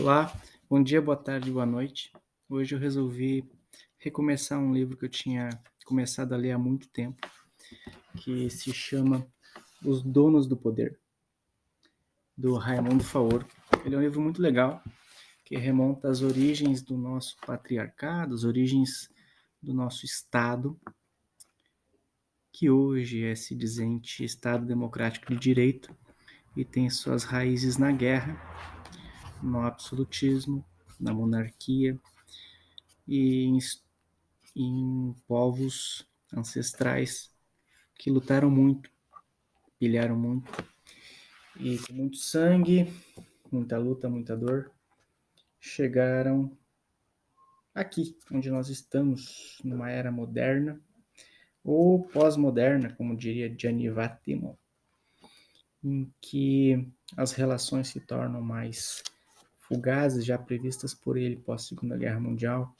Olá, bom dia, boa tarde, boa noite. Hoje eu resolvi recomeçar um livro que eu tinha começado a ler há muito tempo, que se chama Os Donos do Poder, do Raimundo Faoro. Ele é um livro muito legal, que remonta às origens do nosso patriarcado, as origens do nosso Estado, que hoje é se dizente Estado Democrático de Direito e tem suas raízes na guerra, no absolutismo, na monarquia e em povos ancestrais que lutaram muito, pilharam muito e com muito sangue, muita luta, muita dor, chegaram aqui, onde nós estamos, numa era moderna ou pós-moderna, como diria Gianni Vattimo, em que as relações se tornam mais fugazes, já previstas por ele pós Segunda Guerra Mundial,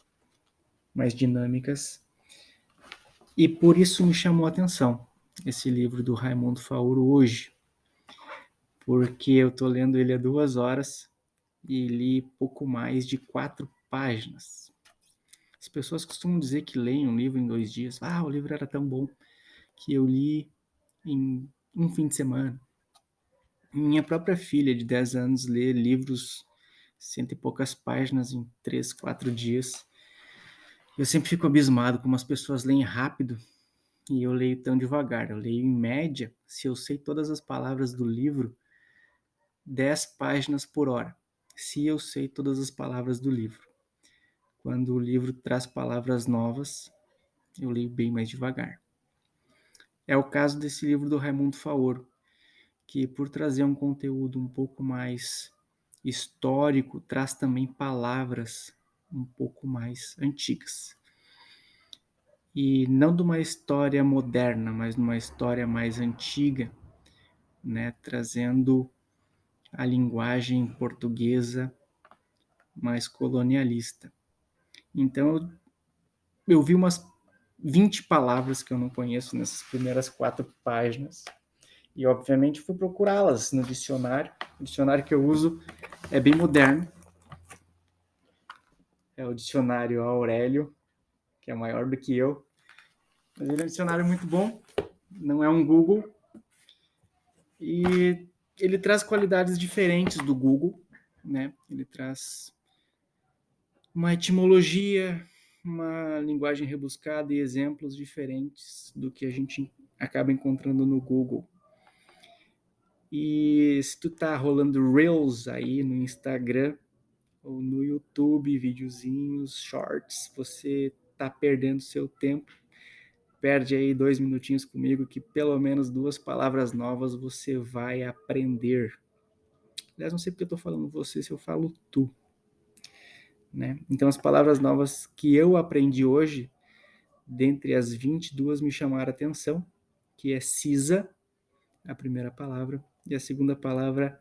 mais dinâmicas. E por isso me chamou a atenção esse livro do Raimundo Faoro hoje, porque eu estou lendo ele há 2 horas e li pouco mais de 4 páginas. As pessoas costumam dizer que leem um livro em 2 dias. Ah, o livro era tão bom que eu li em um fim de semana. Minha própria filha de 10 anos lê livros, cento e poucas páginas, em 3, 4 dias. Eu sempre fico abismado como as pessoas leem rápido e eu leio tão devagar. Eu leio em média, se eu sei todas as palavras do livro, 10 páginas por hora, se eu sei todas as palavras do livro. Quando o livro traz palavras novas, eu leio bem mais devagar. É o caso desse livro do Raimundo Faoro, que por trazer um conteúdo um pouco mais histórico, traz também palavras um pouco mais antigas. E não de uma história moderna, mas de uma história mais antiga, né, trazendo a linguagem portuguesa mais colonialista. Então eu vi umas 20 palavras que eu não conheço nessas primeiras 4 páginas e obviamente fui procurá-las no dicionário. O dicionário que eu uso é bem moderno, é o dicionário Aurélio, que é maior do que eu, mas ele é um dicionário muito bom, não é um Google, e ele traz qualidades diferentes do Google, né? Ele traz uma etimologia, uma linguagem rebuscada e exemplos diferentes do que a gente acaba encontrando no Google. E se tu tá rolando Reels aí no Instagram ou no YouTube, videozinhos, shorts, você tá perdendo seu tempo. Perde aí 2 minutinhos comigo que pelo menos 2 palavras novas você vai aprender. Aliás, não sei porque eu tô falando você se eu falo tu, né? Então as palavras novas que eu aprendi hoje, dentre as 22 me chamaram a atenção, que é CISA, a primeira palavra, e a segunda palavra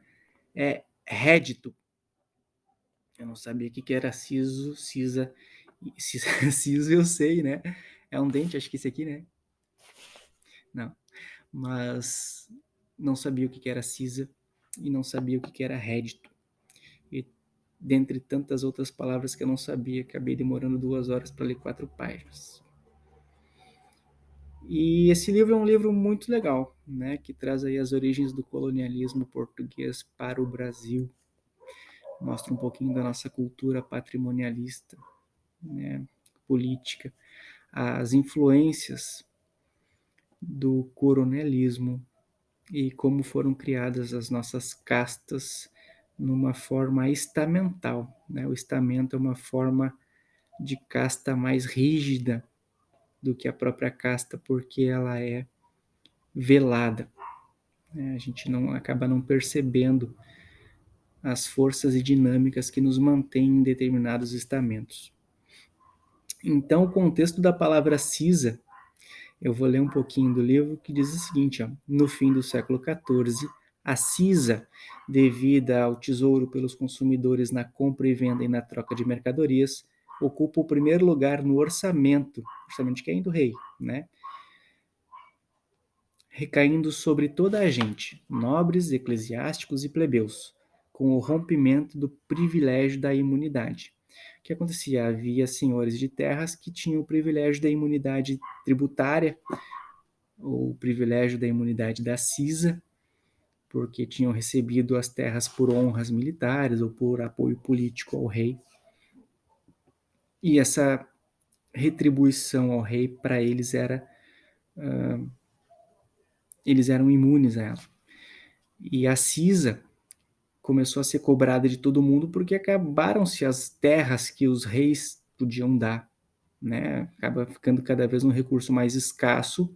é rédito. Eu não sabia o que era siso, cisa, siso eu sei, né? É um dente, acho que esse aqui, né? Não, mas não sabia o que era cisa e não sabia o que era rédito. E dentre tantas outras palavras que eu não sabia, acabei demorando 2 horas para ler 4 páginas. E esse livro é um livro muito legal, né? Que traz aí as origens do colonialismo português para o Brasil. Mostra um pouquinho da nossa cultura patrimonialista, né? Política, as influências do coronelismo e como foram criadas as nossas castas numa forma estamental, né? O estamento é uma forma de casta mais rígida do que a própria casta, porque ela é velada, né? A gente não acaba não percebendo as forças e dinâmicas que nos mantêm em determinados estamentos. Então, o contexto da palavra cisa, eu vou ler um pouquinho do livro que diz o seguinte, ó, no fim do século XIV, a cisa, devida ao tesouro pelos consumidores na compra e venda e na troca de mercadorias, ocupa o primeiro lugar no orçamento de quem? Do rei, né? Recaindo sobre toda a gente, nobres, eclesiásticos e plebeus, com o rompimento do privilégio da imunidade. O que acontecia? Havia senhores de terras que tinham o privilégio da imunidade tributária, ou o privilégio da imunidade da cisa, porque tinham recebido as terras por honras militares ou por apoio político ao rei. E essa retribuição ao rei, para eles, eles eram imunes a ela. E a cisa começou a ser cobrada de todo mundo porque acabaram-se as terras que os reis podiam dar, né? Acaba ficando cada vez um recurso mais escasso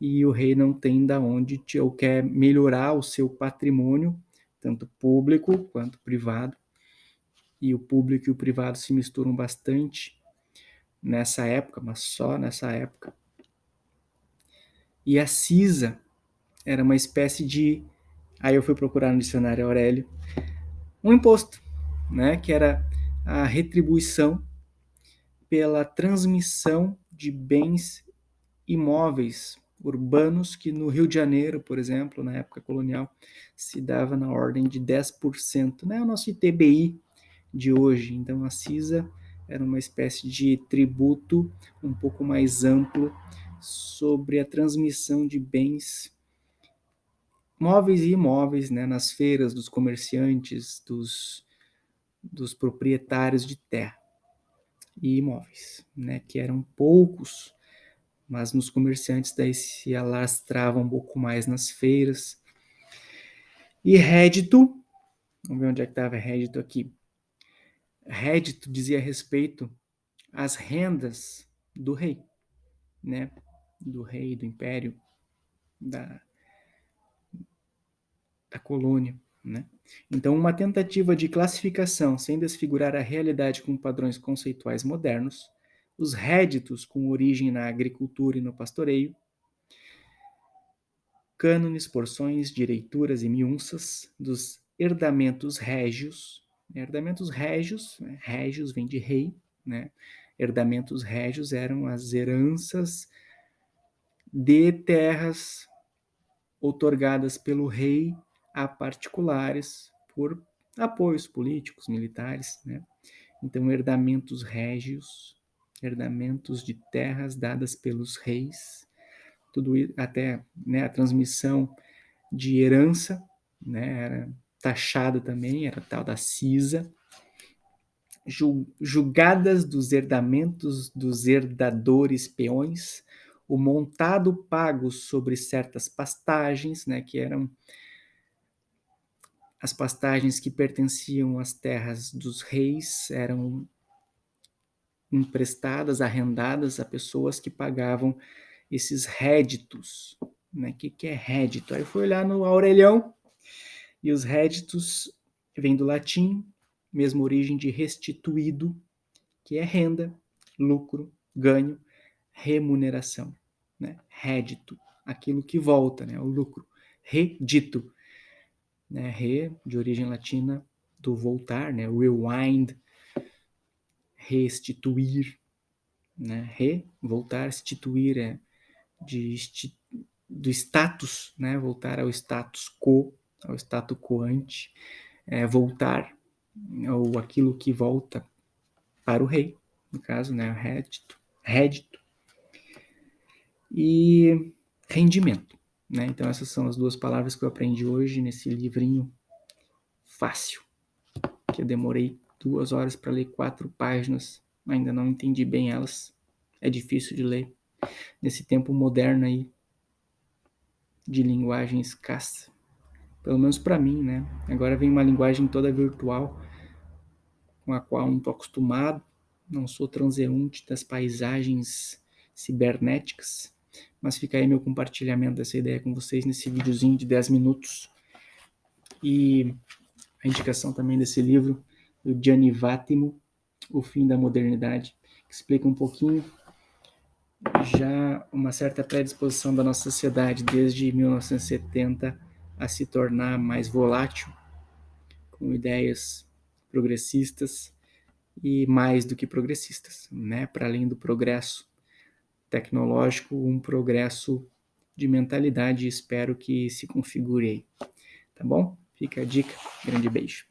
e o rei não tem da onde ou quer melhorar o seu patrimônio, tanto público quanto privado. E o público e o privado se misturam bastante nessa época, mas só nessa época. E a cisa era uma espécie de... Aí eu fui procurar no dicionário Aurélio, um imposto, né, que era a retribuição pela transmissão de bens imóveis urbanos, que no Rio de Janeiro, por exemplo, na época colonial, se dava na ordem de 10%, né, o nosso ITBI de hoje. Então a cisa era uma espécie de tributo um pouco mais amplo sobre a transmissão de bens móveis e imóveis, né, nas feiras dos comerciantes, dos proprietários de terra e imóveis, né, que eram poucos, mas nos comerciantes daí se alastrava um pouco mais nas feiras. E rédito, vamos ver onde é que estava rédito aqui. Rédito dizia respeito às rendas do rei, né, do rei, do império, da colônia, né? Então, uma tentativa de classificação sem desfigurar a realidade com padrões conceituais modernos, os réditos com origem na agricultura e no pastoreio, cânones, porções, direituras e miunças dos herdamentos régios. Herdamentos régios, né? Régios vem de rei, né? Herdamentos régios eram as heranças de terras outorgadas pelo rei a particulares por apoios políticos, militares, né? Então, herdamentos régios, herdamentos de terras dadas pelos reis, tudo isso, até, né, a transmissão de herança, né, era taxada também, era tal da cisa, julgadas dos herdamentos dos herdadores peões, o montado pago sobre certas pastagens, né, que eram as pastagens que pertenciam às terras dos reis, eram emprestadas, arrendadas a pessoas que pagavam esses réditos. Né? O que é rédito? Aí eu fui olhar no Aurelião, e os réditos vêm do latim, mesma origem de restituído, que é renda, lucro, ganho, remuneração. Né? Rédito, aquilo que volta, né? O lucro. Redito, né? Re, de origem latina, do voltar, né? Rewind, restituir, né? Re, voltar, instituir é do status, né? Voltar ao status quo, ao status quo ante, voltar, ou aquilo que volta para o rei, no caso, né? Rédito e rendimento, né? Então essas são as duas palavras que eu aprendi hoje nesse livrinho fácil, que eu demorei 2 horas para ler 4 páginas, ainda não entendi bem elas, é difícil de ler nesse tempo moderno aí de linguagem escassa, pelo menos para mim, né? Agora vem uma linguagem toda virtual, com a qual não estou acostumado, não sou transeunte das paisagens cibernéticas, mas fica aí meu compartilhamento dessa ideia com vocês nesse videozinho de 10 minutos. E a indicação também desse livro, do Gianni Vattimo, O Fim da Modernidade, que explica um pouquinho já uma certa predisposição da nossa sociedade desde 1970 a se tornar mais volátil, com ideias progressistas e mais do que progressistas, né? Para além do progresso tecnológico, um progresso de mentalidade, espero que se configure aí, tá bom? Fica a dica, grande beijo.